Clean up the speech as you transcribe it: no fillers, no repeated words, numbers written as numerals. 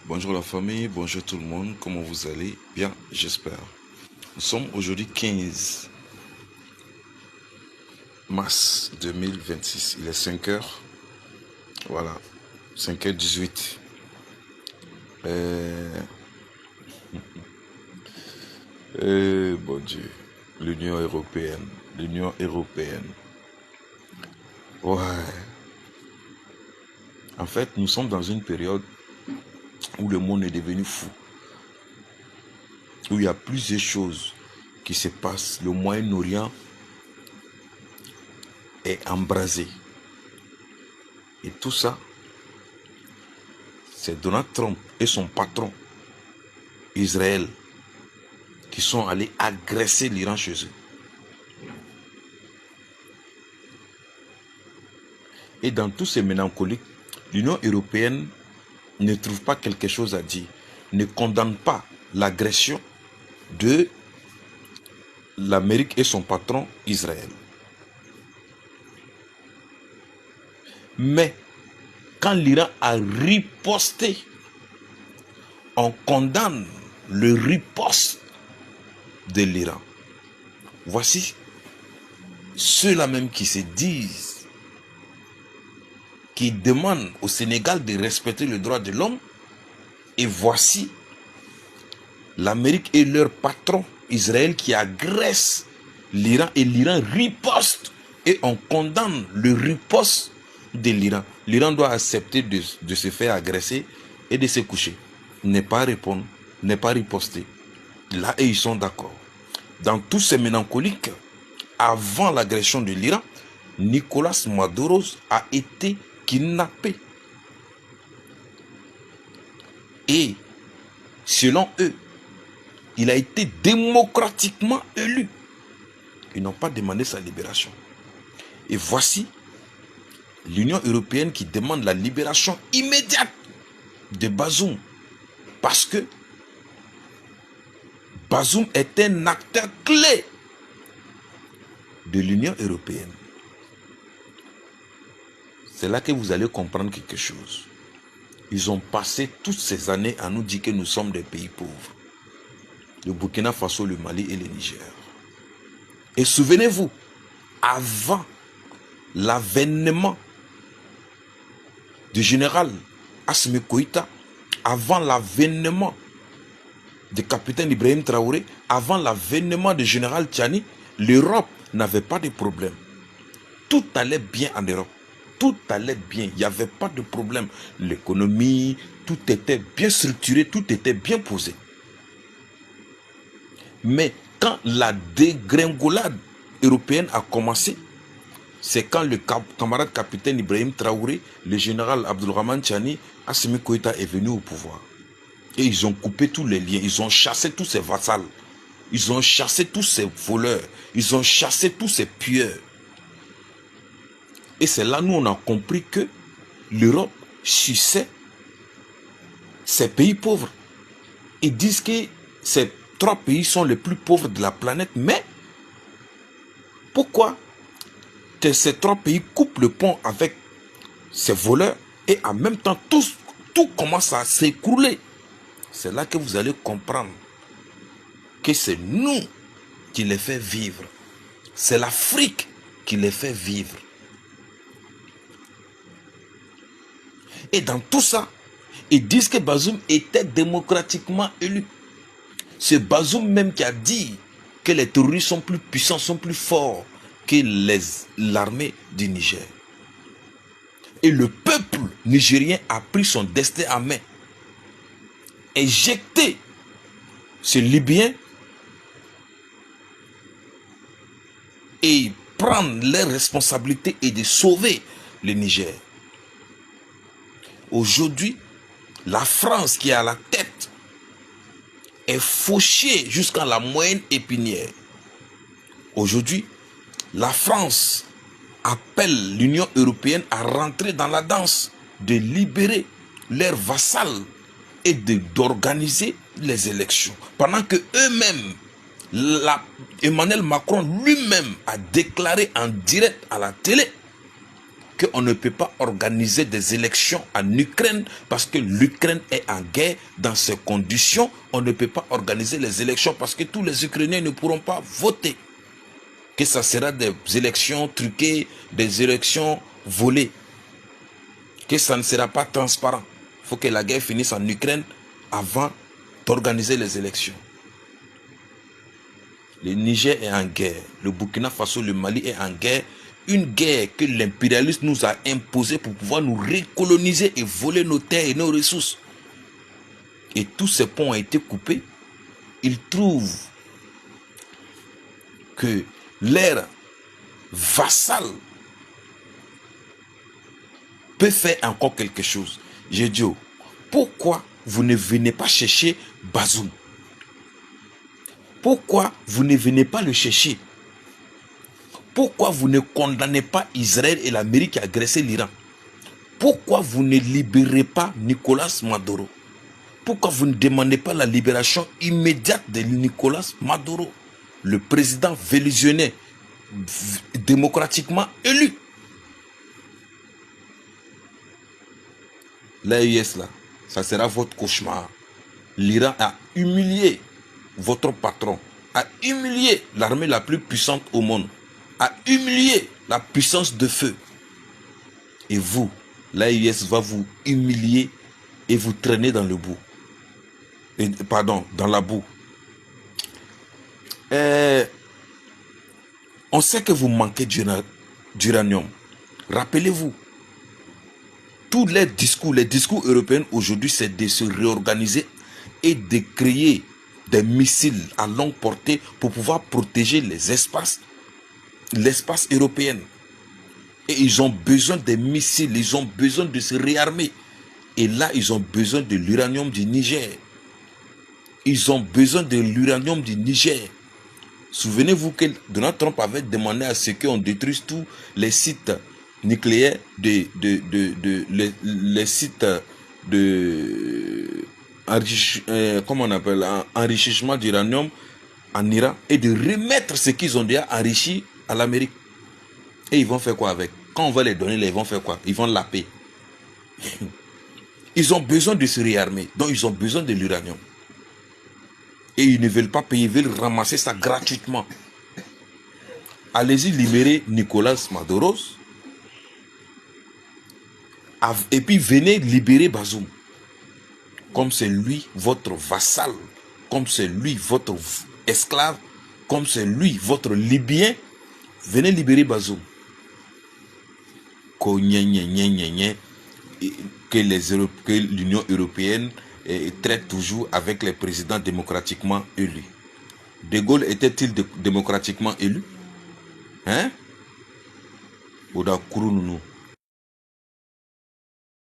Bonjour la famille, bonjour tout le monde, comment vous allez? Bien, j'espère. Nous sommes aujourd'hui 15 mars 2026, il est 5 heures, voilà, 5h18. Bon Dieu, l'Union européenne. Ouais. En fait, nous sommes dans une période où le monde est devenu fou, où il y a plusieurs choses qui se passent. Le Moyen-Orient est embrasé. Et tout ça, c'est Donald Trump et son patron, Israël, qui sont allés agresser l'Iran chez eux. Et dans tous ces mélancoliques, l'Union européenne ne trouve pas quelque chose à dire, ne condamne pas l'agression de l'Amérique et son patron Israël. Mais quand l'Iran a riposté, on condamne le riposte de l'Iran. Voici ceux-là même qui se disent, qui demandent au Sénégal de respecter le droit de l'homme, et voici l'Amérique et leur patron Israël qui agresse l'Iran, et l'Iran riposte, et on condamne le riposte de l'Iran. L'Iran doit accepter de se faire agresser et de se coucher, ne pas répondre, ne pas riposter. Là, et ils sont d'accord. Dans tous ces mélancoliques, avant l'agression de l'Iran, Nicolas Maduro a été kidnappé. Et selon eux, il a été démocratiquement élu. Ils n'ont pas demandé sa libération. Et voici l'Union européenne qui demande la libération immédiate de Bazoum. Parce que Bazoum est un acteur clé de l'Union européenne. C'est là que vous allez comprendre quelque chose. Ils ont passé toutes ces années à nous dire que nous sommes des pays pauvres. Le Burkina Faso, le Mali et le Niger. Et souvenez-vous, avant l'avènement du général Assimi Goïta, avant l'avènement du capitaine Ibrahim Traoré, avant l'avènement du général Tchani, l'Europe n'avait pas de problème. Tout allait bien en Europe. Tout allait bien, il n'y avait pas de problème. L'économie, tout était bien structuré, tout était bien posé. Mais quand la dégringolade européenne a commencé, c'est quand le camarade capitaine Ibrahim Traoré, le général Abdulrahman Tchani, Assimi Goïta est venu au pouvoir. Et ils ont coupé tous les liens, ils ont chassé tous ces vassals, ils ont chassé tous ces voleurs, ils ont chassé tous ces pilleurs. Et c'est là nous on a compris que l'Europe suçait ces pays pauvres. Ils disent que ces 3 pays sont les plus pauvres de la planète. Mais pourquoi ces 3 pays coupent le pont avec ces voleurs et en même temps tout commence à s'écrouler? C'est là que vous allez comprendre que c'est nous qui les fait vivre. C'est l'Afrique qui les fait vivre. Et dans tout ça, ils disent que Bazoum était démocratiquement élu. C'est Bazoum même qui a dit que les terroristes sont plus puissants, sont plus forts que l'armée du Niger. Et le peuple nigérien a pris son destin en main. Éjecté ce Libyen et prendre leurs responsabilités et de sauver le Niger. Aujourd'hui, la France qui est à la tête est fauchée jusqu'à la moyenne épinière. Aujourd'hui, la France appelle l'Union européenne à rentrer dans la danse, de libérer leurs vassals et d'organiser les élections. Pendant que eux-mêmes, Emmanuel Macron lui-même a déclaré en direct à la télé qu'on ne peut pas organiser des élections en Ukraine parce que l'Ukraine est en guerre. Dans ces conditions, on ne peut pas organiser les élections parce que tous les Ukrainiens ne pourront pas voter. Que ça sera des élections truquées, des élections volées. Que ça ne sera pas transparent. Il faut que la guerre finisse en Ukraine avant d'organiser les élections. Le Niger est en guerre. Le Burkina Faso, le Mali est en guerre. Une guerre que l'impérialisme nous a imposée pour pouvoir nous recoloniser et voler nos terres et nos ressources. Et tous ces ponts ont été coupés. Ils trouvent que leur vassal peut faire encore quelque chose. J'ai dit, pourquoi vous ne venez pas chercher Bazoum? Pourquoi vous ne venez pas le chercher? Pourquoi vous ne condamnez pas Israël et l'Amérique qui a agressé l'Iran? Pourquoi vous ne libérez pas Nicolas Maduro? Pourquoi vous ne demandez pas la libération immédiate de Nicolas Maduro, le président vénézuélien démocratiquement élu? L'AES là, ça sera votre cauchemar. L'Iran a humilié votre patron, a humilié l'armée la plus puissante au monde, a humilié la puissance de feu. Et vous, l'AES va vous humilier et vous traîner dans le bout. Dans la boue. On sait que vous manquez d'uranium. Rappelez-vous, tous les discours européens aujourd'hui, c'est de se réorganiser et de créer des missiles à longue portée pour pouvoir protéger l'espace européen. Et ils ont besoin des missiles, ils ont besoin de se réarmer. Et là, ils ont besoin de l'uranium du Niger. Ils ont besoin de l'uranium du Niger. Souvenez-vous que Donald Trump avait demandé à ce qu'on détruise tous les sites nucléaires, les sites de enrichissement d'uranium en Iran et de remettre ce qu'ils ont déjà enrichi à l'Amérique. Et ils vont faire quoi avec? Quand on va les donner, ils vont faire quoi? Ils vont laper. Ils ont besoin de se réarmer. Donc ils ont besoin de l'uranium. Et ils ne veulent pas payer, ils veulent ramasser ça gratuitement. Allez-y libérer Nicolas Maduro. Et puis venez libérer Bazoum. Comme c'est lui votre vassal, comme c'est lui votre esclave, comme c'est lui votre Libyen, venez libérer Bazoum. Que l'Union européenne traite toujours avec les présidents démocratiquement élus. De Gaulle était-il démocratiquement élu? Hein? Oda Kourounou.